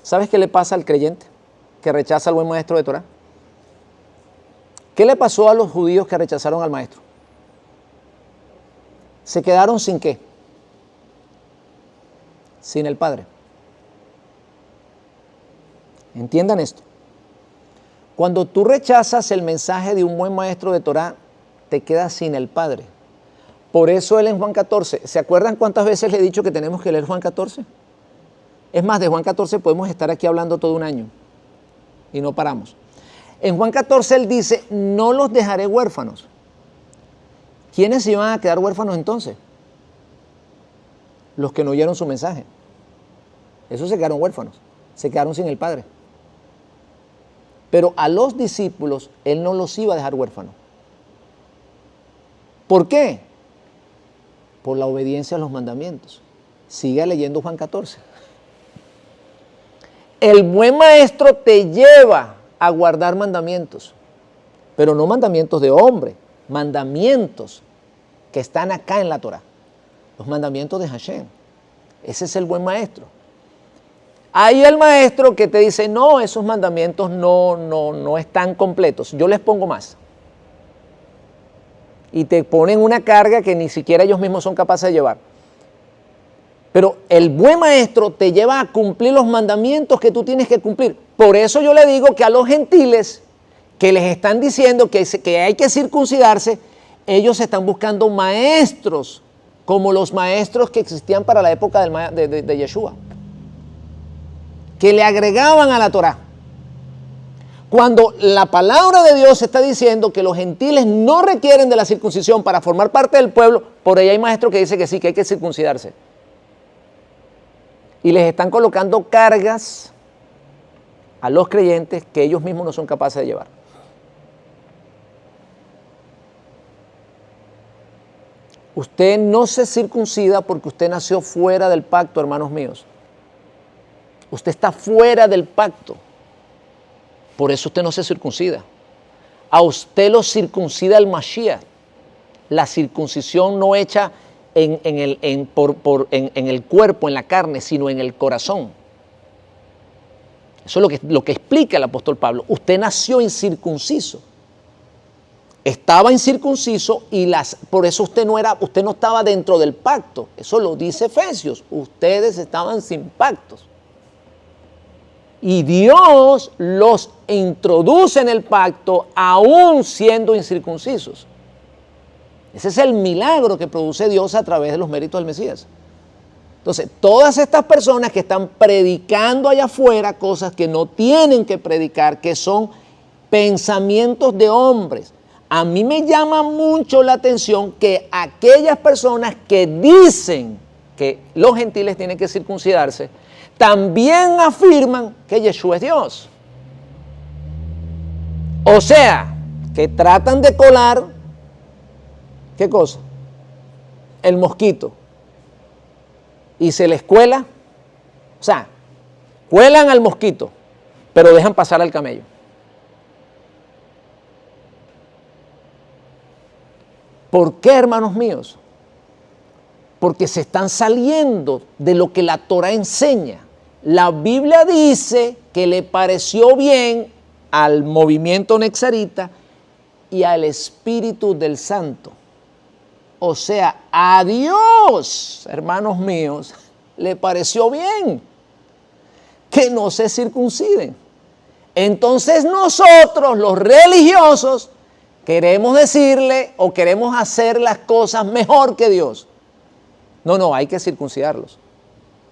¿Sabes qué le pasa al creyente que rechaza al buen maestro de Torah? ¿Qué le pasó a los judíos que rechazaron al maestro? ¿Se quedaron sin qué? Sin el Padre. Entiendan esto. Cuando tú rechazas el mensaje de un buen maestro de Torah, te quedas sin el Padre. Por eso él en Juan 14, ¿se acuerdan cuántas veces le he dicho que tenemos que leer Juan 14? Es más, de Juan 14 podemos estar aquí hablando todo un año y no paramos. En Juan 14 él dice, no los dejaré huérfanos. ¿Quiénes se iban a quedar huérfanos entonces? Los que no oyeron su mensaje. Esos se quedaron huérfanos, se quedaron sin el Padre. Pero a los discípulos él no los iba a dejar huérfanos. ¿Por qué? Por la obediencia a los mandamientos. Siga leyendo Juan 14. El buen maestro te lleva a guardar mandamientos, pero no mandamientos de hombre, mandamientos que están acá en la Torah. Los mandamientos de Hashem. Ese es el buen maestro. Hay el maestro que te dice, no, esos mandamientos no están completos. Yo les pongo más. Y te ponen una carga que ni siquiera ellos mismos son capaces de llevar. Pero el buen maestro te lleva a cumplir los mandamientos que tú tienes que cumplir. Por eso yo le digo que a los gentiles que les están diciendo que hay que circuncidarse, ellos están buscando maestros como los maestros que existían para la época de Yeshua, que le agregaban a la Torah. Cuando la palabra de Dios está diciendo que los gentiles no requieren de la circuncisión para formar parte del pueblo, por ahí hay maestros que dicen que sí, que hay que circuncidarse. Y les están colocando cargas a los creyentes que ellos mismos no son capaces de llevar. Usted no se circuncida porque usted nació fuera del pacto, hermanos míos. Usted está fuera del pacto. Por eso usted no se circuncida. A usted lo circuncida el Mashiach. La circuncisión no hecha en el cuerpo, en la carne, sino en el corazón. Eso es lo que explica el apóstol Pablo. Usted nació incircunciso. Estaba incircunciso y por eso usted no estaba dentro del pacto. Eso lo dice Efesios. Ustedes estaban sin pactos. Y Dios los introduce en el pacto aún siendo incircuncisos. Ese es el milagro que produce Dios a través de los méritos del Mesías. Entonces, todas estas personas que están predicando allá afuera cosas que no tienen que predicar, que son pensamientos de hombres, a mí me llama mucho la atención que aquellas personas que dicen que los gentiles tienen que circuncidarse, también afirman que Yeshua es Dios. O sea, que tratan de colar, ¿qué cosa? El mosquito. Y se les cuela, o sea, cuelan al mosquito, pero dejan pasar al camello. ¿Por qué, hermanos míos? Porque se están saliendo de lo que la Torah enseña. La Biblia dice que le pareció bien al movimiento nexarita y al Espíritu del Santo. O sea, a Dios, hermanos míos, le pareció bien que no se circunciden. Entonces nosotros, los religiosos, queremos decirle o queremos hacer las cosas mejor que Dios. No, hay que circuncidarlos.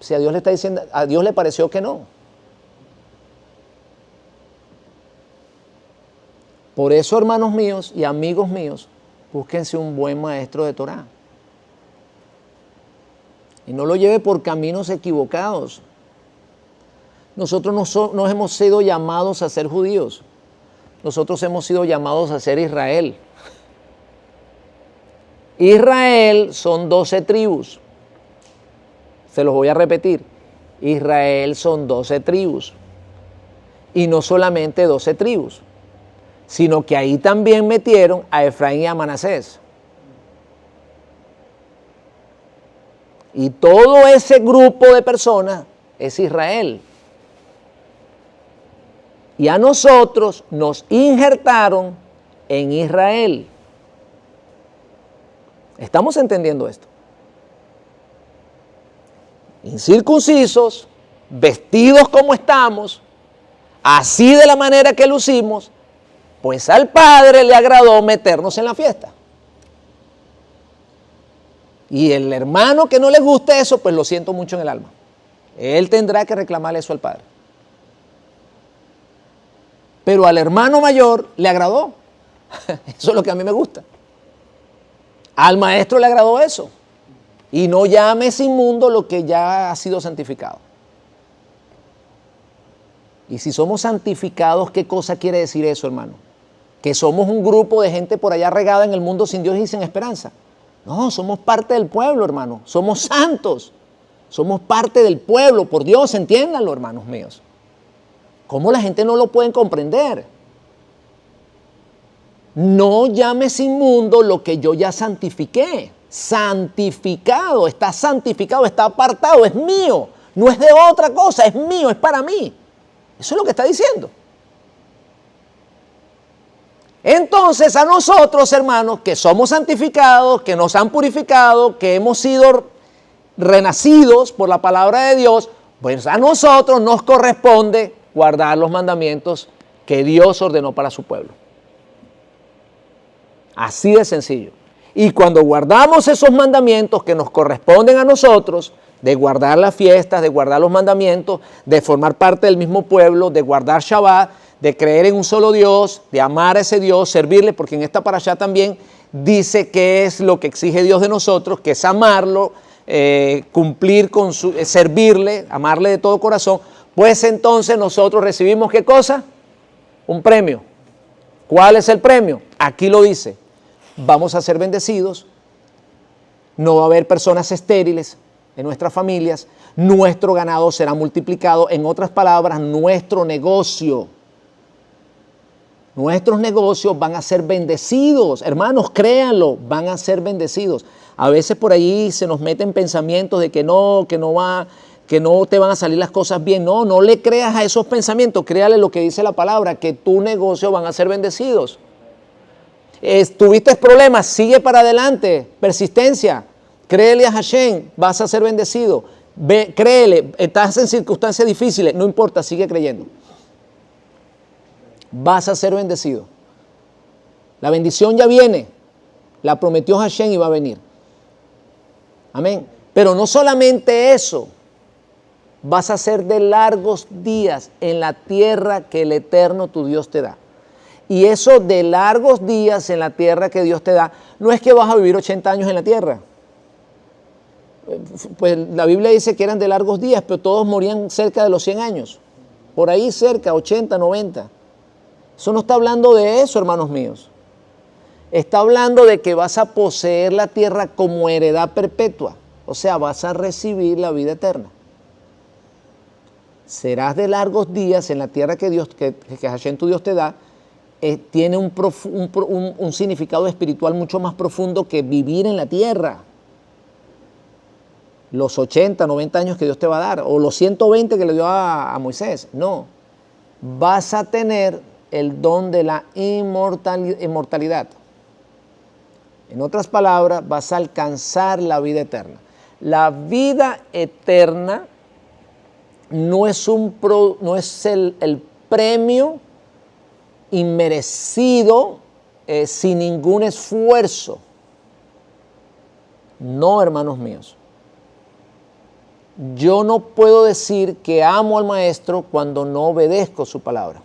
si a Dios le está diciendo, a Dios le pareció que no. Por eso, hermanos míos y amigos míos, búsquense un buen maestro de Torá. Y no lo lleve por caminos equivocados. Nosotros no hemos sido llamados a ser judíos. Nosotros hemos sido llamados a ser Israel. Israel son 12 tribus. Se los voy a repetir. Israel son 12 tribus. Y no solamente 12 tribus, sino que ahí también metieron a Efraín y a Manasés. Y todo ese grupo de personas es Israel. Y a nosotros nos injertaron en Israel. ¿Estamos entendiendo esto? Incircuncisos, vestidos como estamos, así de la manera que lucimos, pues al Padre le agradó meternos en la fiesta. Y el hermano que no le guste eso, pues lo siento mucho en el alma. Él tendrá que reclamarle eso al Padre. Pero al hermano mayor le agradó. Eso es lo que a mí me gusta. Al maestro le agradó eso. Y no llames inmundo lo que ya ha sido santificado. Y si somos santificados, ¿qué cosa quiere decir eso, hermano? Que somos un grupo de gente por allá regada en el mundo sin Dios y sin esperanza. No, somos parte del pueblo, hermano. Somos santos. Somos parte del pueblo, por Dios, entiéndanlo, hermanos míos. ¿Cómo la gente no lo puede comprender? No llames inmundo lo que yo ya santifiqué. Santificado, está apartado, es mío. No es de otra cosa, es mío, es para mí. Eso es lo que está diciendo. Entonces a nosotros, hermanos, que somos santificados, que nos han purificado, que hemos sido renacidos por la palabra de Dios, pues a nosotros nos corresponde guardar los mandamientos que Dios ordenó para su pueblo. Así de sencillo. Y cuando guardamos esos mandamientos que nos corresponden a nosotros, de guardar las fiestas, de guardar los mandamientos, de formar parte del mismo pueblo, de guardar Shabbat, de creer en un solo Dios, de amar a ese Dios, servirle, porque en esta parashá también dice qué es lo que exige Dios de nosotros, que es amarlo, cumplir con servirle, amarle de todo corazón. Pues entonces nosotros recibimos ¿qué cosa? Un premio. ¿Cuál es el premio? Aquí lo dice. Vamos a ser bendecidos. No va a haber personas estériles en nuestras familias. Nuestro ganado será multiplicado. En otras palabras, nuestros negocios van a ser bendecidos. Hermanos, créanlo, van a ser bendecidos. A veces por ahí se nos meten pensamientos de que no te van a salir las cosas bien. No le creas a esos pensamientos, créale lo que dice la palabra, que tu negocio van a ser bendecidos. Tuviste problemas, sigue para adelante, persistencia, créele a Hashem, vas a ser bendecido. Créele, estás en circunstancias difíciles, no importa, sigue creyendo. Vas a ser bendecido. La bendición ya viene, la prometió Hashem y va a venir. Amén. Pero no solamente eso, vas a ser de largos días en la tierra que el Eterno tu Dios te da. Y eso de largos días en la tierra que Dios te da, no es que vas a vivir 80 años en la tierra. Pues la Biblia dice que eran de largos días, pero todos morían cerca de los 100 años. Por ahí cerca, 80, 90. Eso no está hablando de eso, hermanos míos. Está hablando de que vas a poseer la tierra como heredad perpetua. O sea, vas a recibir la vida eterna. Serás de largos días en la tierra que Hashem tu Dios te da. Tiene un significado espiritual mucho más profundo que vivir en la tierra. Los 80, 90 años que Dios te va a dar, o los 120 que le dio a Moisés. No. Vas a tener el don de la inmortalidad. En otras palabras, vas a alcanzar la vida eterna. La vida eterna no es el premio inmerecido sin ningún esfuerzo. No, hermanos míos. yo no puedo decir que amo al Maestro cuando no obedezco su palabra.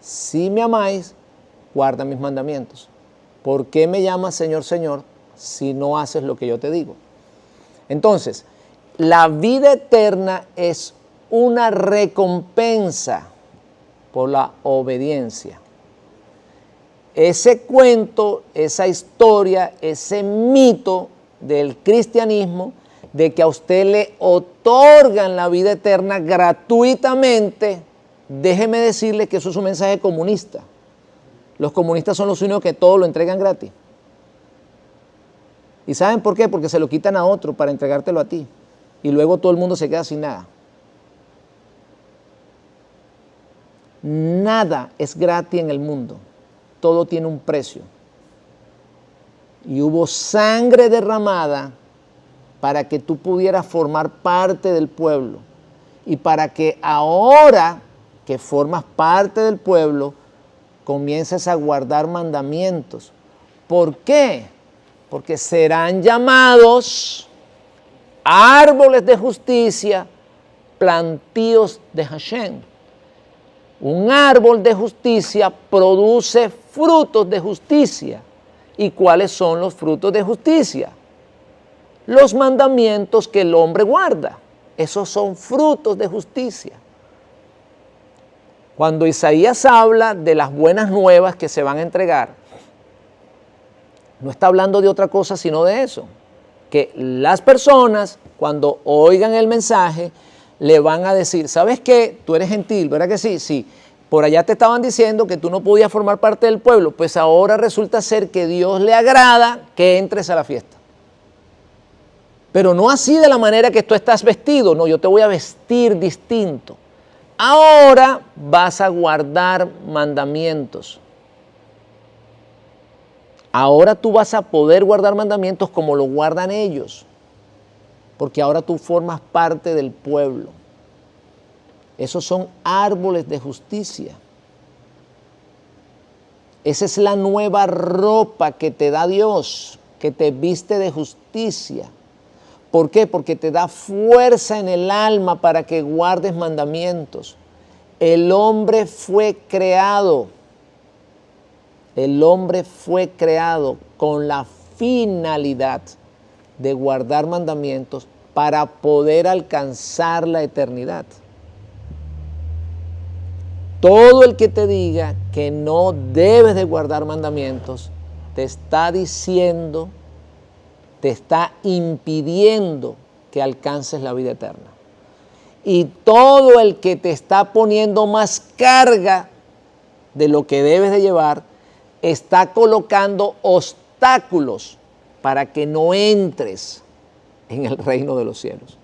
Si me amáis, guarda mis mandamientos. ¿Por qué me llamas Señor, Señor, si no haces lo que yo te digo? Entonces, la vida eterna es una recompensa por la obediencia. Ese cuento, esa historia, ese mito del cristianismo, de que a usted le otorgan la vida eterna gratuitamente, déjeme decirle que eso es un mensaje comunista. Los comunistas son los únicos que todo lo entregan gratis. ¿Y saben por qué? Porque se lo quitan a otro para entregártelo a ti. Y luego todo el mundo se queda sin nada. Nada es gratis en el mundo. Todo tiene un precio. Y hubo sangre derramada para que tú pudieras formar parte del pueblo. Y para que ahora que formas parte del pueblo, comiences a guardar mandamientos. ¿Por qué? Porque serán llamados árboles de justicia, plantíos de Hashem. Un árbol de justicia produce frutos de justicia. ¿Y cuáles son los frutos de justicia? Los mandamientos que el hombre guarda. Esos son frutos de justicia. Cuando Isaías habla de las buenas nuevas que se van a entregar, no está hablando de otra cosa sino de eso. Que las personas, cuando oigan el mensaje, le van a decir, ¿sabes qué? Tú eres gentil, ¿verdad que sí? Sí. Por allá te estaban diciendo que tú no podías formar parte del pueblo, pues ahora resulta ser que Dios le agrada que entres a la fiesta. Pero no así de la manera que tú estás vestido, no, yo te voy a vestir distinto. Ahora vas a guardar mandamientos. Ahora tú vas a poder guardar mandamientos como lo guardan ellos, porque ahora tú formas parte del pueblo. Esos son árboles de justicia. Esa es la nueva ropa que te da Dios, que te viste de justicia. ¿Por qué? Porque te da fuerza en el alma para que guardes mandamientos. El hombre fue creado con la finalidad de guardar mandamientos para poder alcanzar la eternidad. Todo el que te diga que no debes de guardar mandamientos, te está diciendo, te está impidiendo que alcances la vida eterna. Y todo el que te está poniendo más carga de lo que debes de llevar, está colocando obstáculos para que no entres en el reino de los cielos.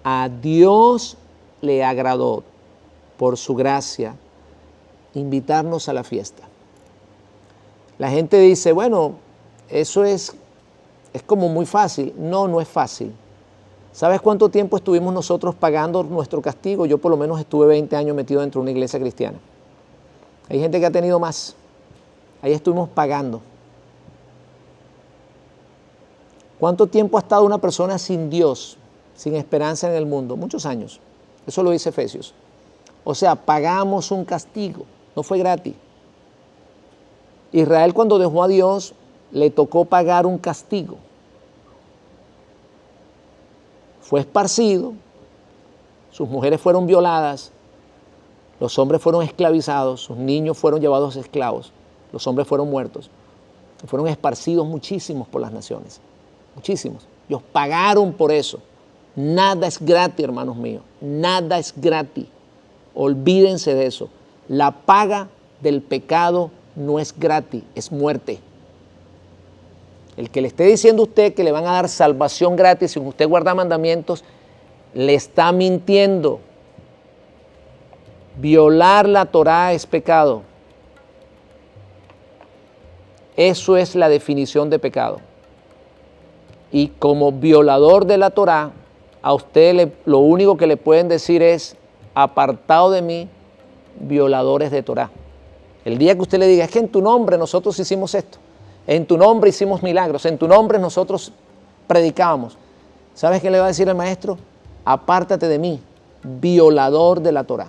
A Dios le agradó, por su gracia, invitarnos a la fiesta. La gente dice, bueno, eso es como muy fácil. No, no es fácil. ¿Sabes cuánto tiempo estuvimos nosotros pagando nuestro castigo? Yo por lo menos estuve 20 años metido dentro de una iglesia cristiana. Hay gente que ha tenido más. Ahí estuvimos pagando. ¿Cuánto tiempo ha estado una persona sin Dios, sin esperanza en el mundo? Muchos años. Eso lo dice Efesios. O sea, pagamos un castigo. No fue gratis. Israel, cuando dejó a Dios, le tocó pagar un castigo. Fue esparcido, sus mujeres fueron violadas, los hombres fueron esclavizados, sus niños fueron llevados esclavos, los hombres fueron muertos. Fueron esparcidos muchísimos por las naciones, muchísimos. Ellos pagaron por eso. Nada es gratis, hermanos míos, nada es gratis. Olvídense de eso. La paga del pecado no es gratis, es muerte. El que le esté diciendo a usted que le van a dar salvación gratis si usted guarda mandamientos, le está mintiendo. Violar la Torá es pecado. Eso es la definición de pecado. Y como violador de la Torá, a usted lo único que le pueden decir es, apartado de mí, violadores de Torá. El día que usted le diga, es que en tu nombre nosotros hicimos esto, en tu nombre hicimos milagros, en tu nombre nosotros predicábamos, ¿Sabes qué le va a decir el maestro? Apártate de mí, violador de la Torá.